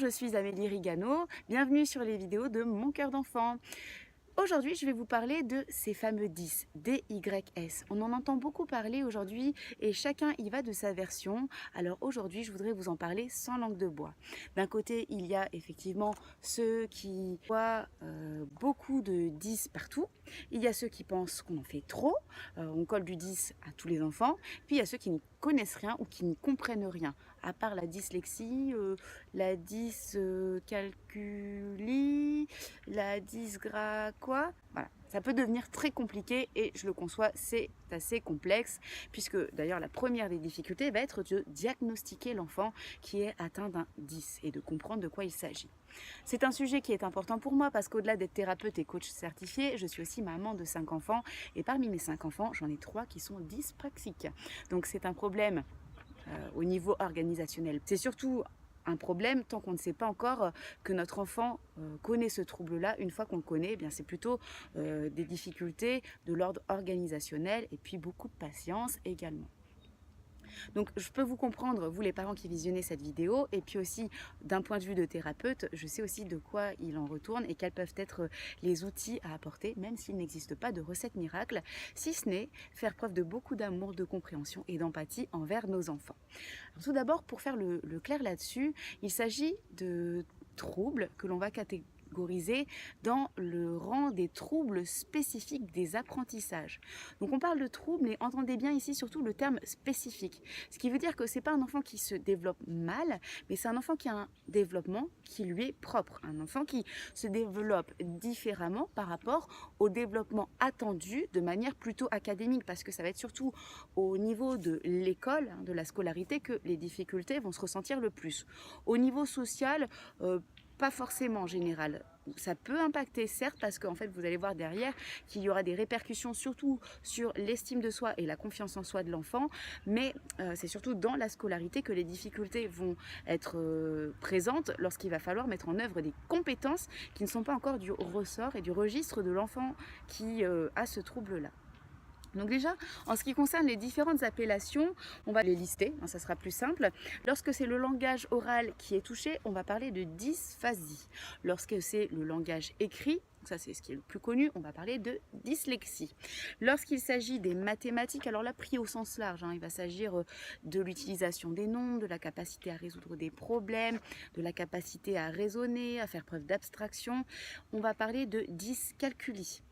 je suis Amélie Rigano, bienvenue sur les vidéos de Mon Cœur d'Enfant. Aujourd'hui, je vais vous parler de ces fameux 10, D-Y-S. On en entend beaucoup parler aujourd'hui et chacun y va de sa version. Alors aujourd'hui, je voudrais vous en parler sans langue de bois. D'un côté, il y a effectivement ceux qui voient beaucoup de 10 partout. Il y a ceux qui pensent qu'on en fait trop, on colle du 10 à tous les enfants. Puis il y a ceux qui n'y connaissent rien ou qui n'y comprennent rien, à part la dyslexie, la dyscalculie, la dysgra quoi. Voilà, ça peut devenir très compliqué et je le conçois, c'est assez complexe puisque d'ailleurs la première des difficultés va être de diagnostiquer l'enfant qui est atteint d'un 10 et de comprendre de quoi il s'agit. C'est un sujet qui est important pour moi parce qu'au-delà d'être thérapeute et coach certifié, je suis aussi maman de 5 enfants et parmi mes 5 enfants, j'en ai 3 qui sont dyspraxiques. Donc c'est un problème au niveau organisationnel. C'est surtout un problème tant qu'on ne sait pas encore que notre enfant connaît ce trouble-là. Une fois qu'on le connaît, eh bien c'est plutôt des difficultés de l'ordre organisationnel et puis beaucoup de patience également. Donc je peux vous comprendre, vous les parents qui visionnez cette vidéo, et puis aussi d'un point de vue de thérapeute, je sais aussi de quoi il en retourne et quels peuvent être les outils à apporter, même s'il n'existe pas de recette miracle, si ce n'est faire preuve de beaucoup d'amour, de compréhension et d'empathie envers nos enfants. Alors, tout d'abord, pour faire le clair là-dessus, il s'agit de troubles que l'on va catégoriser dans le rang des troubles spécifiques des apprentissages. Donc on parle de troubles, mais entendez bien ici surtout le terme spécifique. Ce qui veut dire que c'est pas un enfant qui se développe mal, mais c'est un enfant qui a un développement qui lui est propre. Un enfant qui se développe différemment par rapport au développement attendu de manière plutôt académique, parce que ça va être surtout au niveau de l'école, de la scolarité, que les difficultés vont se ressentir le plus. Au niveau social, pas forcément en général. Ça peut impacter, certes, parce qu'en fait, vous allez voir derrière qu'il y aura des répercussions surtout sur l'estime de soi et la confiance en soi de l'enfant, mais c'est surtout dans la scolarité que les difficultés vont être présentes lorsqu'il va falloir mettre en œuvre des compétences qui ne sont pas encore du ressort et du registre de l'enfant qui a ce trouble-là. Donc déjà, en ce qui concerne les différentes appellations, on va les lister, ça sera plus simple. Lorsque c'est le langage oral qui est touché, on va parler de dysphasie. Lorsque c'est le langage écrit, ça c'est ce qui est le plus connu, on va parler de dyslexie. Lorsqu'il s'agit des mathématiques, alors là pris au sens large, il va s'agir de l'utilisation des nombres, de la capacité à résoudre des problèmes, de la capacité à raisonner, à faire preuve d'abstraction, on va parler de dyscalculie.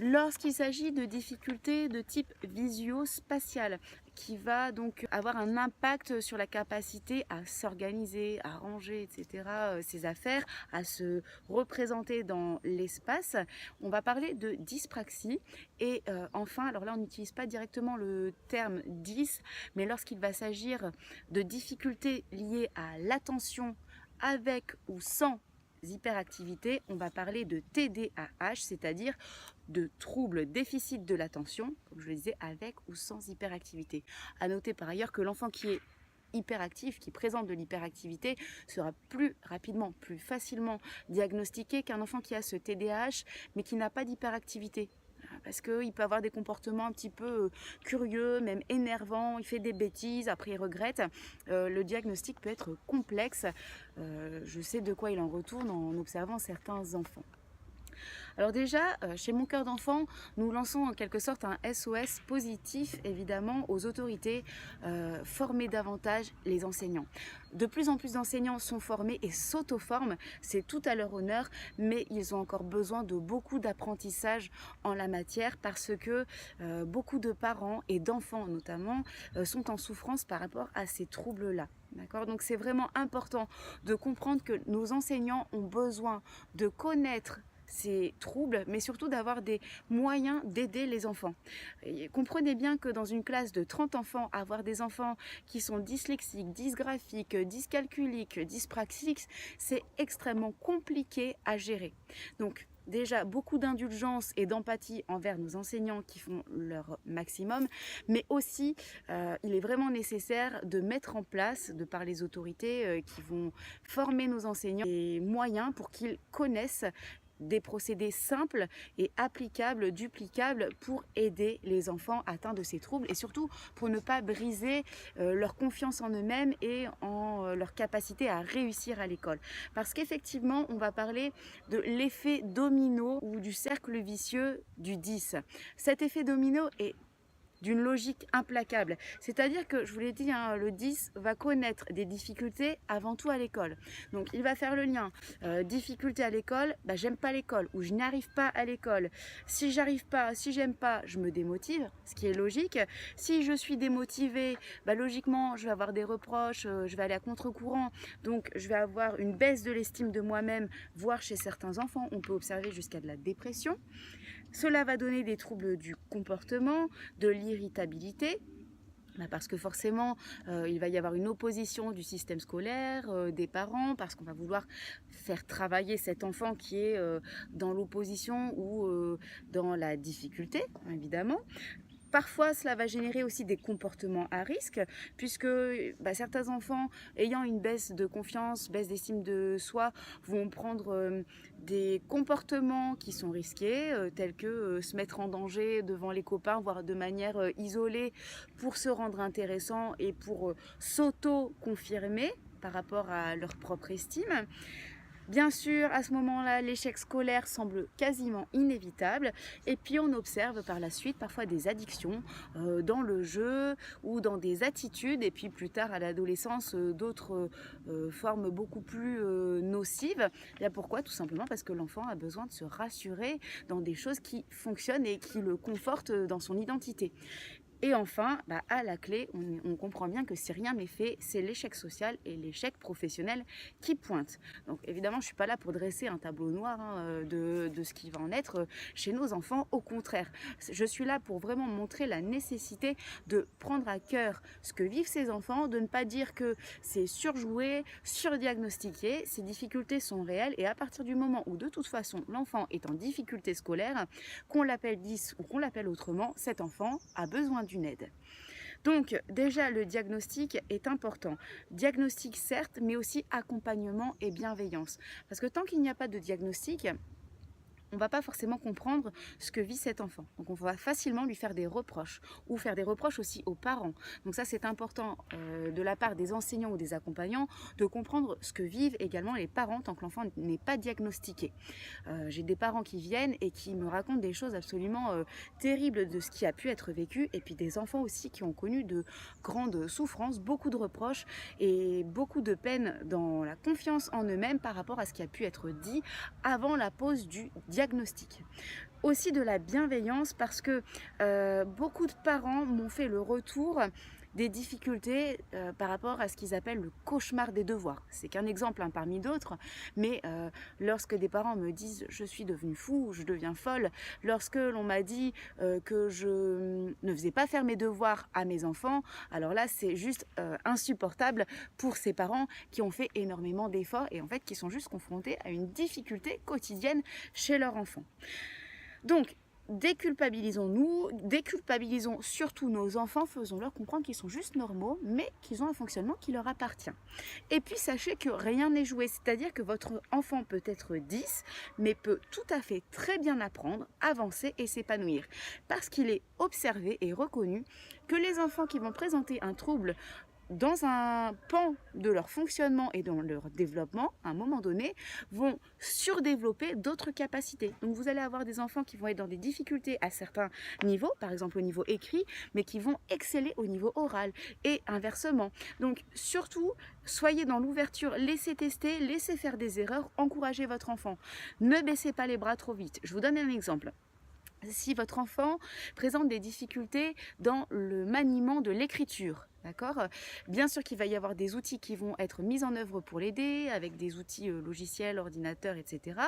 Lorsqu'il s'agit de difficultés de type visio-spatial, qui va donc avoir un impact sur la capacité à s'organiser, à ranger, etc., ses affaires, à se représenter dans l'espace, on va parler de dyspraxie. Et enfin, alors là on n'utilise pas directement le terme 10, mais lorsqu'il va s'agir de difficultés liées à l'attention avec ou sans hyperactivité, on va parler de TDAH, c'est-à-dire de troubles déficit de l'attention, comme je le disais, avec ou sans hyperactivité. À noter par ailleurs que l'enfant qui est hyperactif, qui présente de l'hyperactivité, sera plus rapidement, plus facilement diagnostiqué qu'un enfant qui a ce TDAH, mais qui n'a pas d'hyperactivité. Parce qu'il peut avoir des comportements un petit peu curieux, même énervants, il fait des bêtises, après il regrette. Le diagnostic peut être complexe. Je sais de quoi il en retourne en observant certains enfants. Alors déjà, chez Mon Cœur d'Enfant, nous lançons en quelque sorte un SOS positif, évidemment, aux autorités, former davantage les enseignants. De plus en plus d'enseignants sont formés et s'auto-forment, c'est tout à leur honneur, mais ils ont encore besoin de beaucoup d'apprentissage en la matière parce que beaucoup de parents et d'enfants notamment sont en souffrance par rapport à ces troubles-là. D'accord ? Donc c'est vraiment important de comprendre que nos enseignants ont besoin de connaître ces troubles, mais surtout d'avoir des moyens d'aider les enfants. Et comprenez bien que dans une classe de 30 enfants, avoir des enfants qui sont dyslexiques, dysgraphiques, dyscalculiques, dyspraxiques, c'est extrêmement compliqué à gérer. Donc, déjà beaucoup d'indulgence et d'empathie envers nos enseignants qui font leur maximum, mais aussi il est vraiment nécessaire de mettre en place, de par les autorités qui vont former nos enseignants, des moyens pour qu'ils connaissent des procédés simples et applicables, duplicables pour aider les enfants atteints de ces troubles et surtout pour ne pas briser leur confiance en eux-mêmes et en leur capacité à réussir à l'école. Parce qu'effectivement, on va parler de l'effet domino ou du cercle vicieux du 10. Cet effet domino est d'une logique implacable. C'est-à-dire que, je vous l'ai dit, hein, le 10 va connaître des difficultés avant tout à l'école. Donc il va faire le lien. Difficulté à l'école, bah, j'aime pas l'école ou je n'arrive pas à l'école. Si j'arrive pas, si j'aime pas, je me démotive, ce qui est logique. Si je suis démotivée, bah, logiquement, je vais avoir des reproches, je vais aller à contre-courant. Donc je vais avoir une baisse de l'estime de moi-même, voire chez certains enfants, on peut observer jusqu'à de la dépression. Cela va donner des troubles du comportement, de l'irritabilité, parce que forcément, il va y avoir une opposition du système scolaire, des parents, parce qu'on va vouloir faire travailler cet enfant qui est dans l'opposition ou dans la difficulté, évidemment. Parfois, cela va générer aussi des comportements à risque, puisque certains enfants ayant une baisse de confiance, baisse d'estime de soi, vont prendre des comportements qui sont risqués, tels que se mettre en danger devant les copains, voire de manière isolée, pour se rendre intéressant et pour s'auto-confirmer par rapport à leur propre estime. Bien sûr, à ce moment-là, l'échec scolaire semble quasiment inévitable et puis on observe par la suite parfois des addictions dans le jeu ou dans des attitudes et puis plus tard à l'adolescence d'autres formes beaucoup plus nocives. Et pourquoi? Tout simplement parce que l'enfant a besoin de se rassurer dans des choses qui fonctionnent et qui le confortent dans son identité. Et enfin, à la clé, on comprend bien que si rien n'est fait, c'est l'échec social et l'échec professionnel qui pointent. Donc évidemment, je ne suis pas là pour dresser un tableau noir de ce qui va en être chez nos enfants. Au contraire, je suis là pour vraiment montrer la nécessité de prendre à cœur ce que vivent ces enfants, de ne pas dire que c'est surjoué, surdiagnostiqué. Ces difficultés sont réelles et à partir du moment où de toute façon l'enfant est en difficulté scolaire, qu'on l'appelle 10 ou qu'on l'appelle autrement, cet enfant a besoin d'une aide. Donc déjà le diagnostic est important. Diagnostic certes, mais aussi accompagnement et bienveillance. Parce que tant qu'il n'y a pas de diagnostic, on ne va pas forcément comprendre ce que vit cet enfant. Donc on va facilement lui faire des reproches ou faire des reproches aussi aux parents. Donc ça c'est important de la part des enseignants ou des accompagnants de comprendre ce que vivent également les parents tant que l'enfant n'est pas diagnostiqué. J'ai des parents qui viennent et qui me racontent des choses absolument terribles de ce qui a pu être vécu et puis des enfants aussi qui ont connu de grandes souffrances, beaucoup de reproches et beaucoup de peine dans la confiance en eux-mêmes par rapport à ce qui a pu être dit avant la pose du diagnostic. Aussi de la bienveillance parce que beaucoup de parents m'ont fait le retour des difficultés par rapport à ce qu'ils appellent le cauchemar des devoirs. C'est qu'un exemple parmi d'autres, mais lorsque des parents me disent je suis devenue fou ou je deviens folle, lorsque l'on m'a dit que je ne faisais pas faire mes devoirs à mes enfants, alors là c'est juste insupportable pour ces parents qui ont fait énormément d'efforts et en fait qui sont juste confrontés à une difficulté quotidienne chez leur enfant. Donc, déculpabilisons-nous, déculpabilisons surtout nos enfants, faisons-leur comprendre qu'ils sont juste normaux, mais qu'ils ont un fonctionnement qui leur appartient. Et puis sachez que rien n'est joué, c'est-à-dire que votre enfant peut être 10, mais peut tout à fait très bien apprendre, avancer et s'épanouir. Parce qu'il est observé et reconnu que les enfants qui vont présenter un trouble dans un pan de leur fonctionnement et dans leur développement, à un moment donné, vont surdévelopper d'autres capacités. Donc vous allez avoir des enfants qui vont être dans des difficultés à certains niveaux, par exemple au niveau écrit, mais qui vont exceller au niveau oral et inversement. Donc surtout, soyez dans l'ouverture, laissez tester, laissez faire des erreurs, encouragez votre enfant. Ne baissez pas les bras trop vite. Je vous donne un exemple. Si votre enfant présente des difficultés dans le maniement de l'écriture, d'accord ? Bien sûr qu'il va y avoir des outils qui vont être mis en œuvre pour l'aider, avec des outils logiciels, ordinateurs, etc.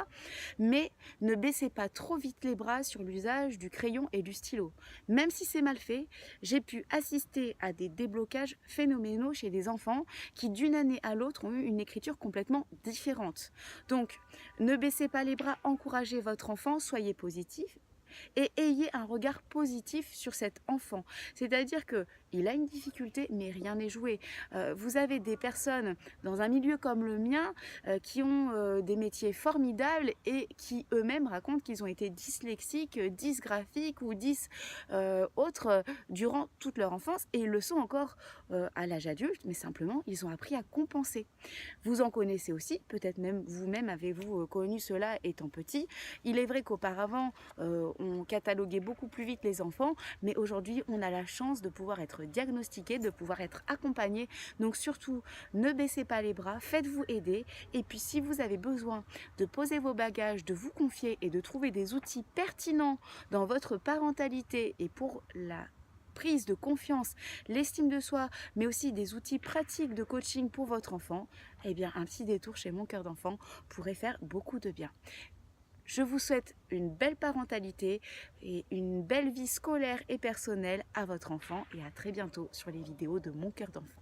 Mais ne baissez pas trop vite les bras sur l'usage du crayon et du stylo. Même si c'est mal fait, j'ai pu assister à des déblocages phénoménaux chez des enfants qui, d'une année à l'autre, ont eu une écriture complètement différente. Donc, ne baissez pas les bras, encouragez votre enfant, soyez positif. et ayez un regard positif sur cet enfant. C'est-à-dire que il a une difficulté, mais rien n'est joué. Vous avez des personnes dans un milieu comme le mien qui ont des métiers formidables et qui eux-mêmes racontent qu'ils ont été dyslexiques, dysgraphiques ou autres durant toute leur enfance et ils le sont encore à l'âge adulte, mais simplement ils ont appris à compenser. Vous en connaissez aussi, peut-être même vous-même avez-vous connu cela étant petit. Il est vrai qu'auparavant, on cataloguait beaucoup plus vite les enfants, mais aujourd'hui, on a la chance de pouvoir être diagnostiqué, de pouvoir être accompagné. Donc surtout, ne baissez pas les bras, faites-vous aider. Et puis si vous avez besoin de poser vos bagages, de vous confier et de trouver des outils pertinents dans votre parentalité et pour la prise de confiance, l'estime de soi, mais aussi des outils pratiques de coaching pour votre enfant, eh bien un petit détour chez Mon Cœur d'Enfant pourrait faire beaucoup de bien. Je vous souhaite une belle parentalité et une belle vie scolaire et personnelle à votre enfant et à très bientôt sur les vidéos de Mon Cœur d'Enfant.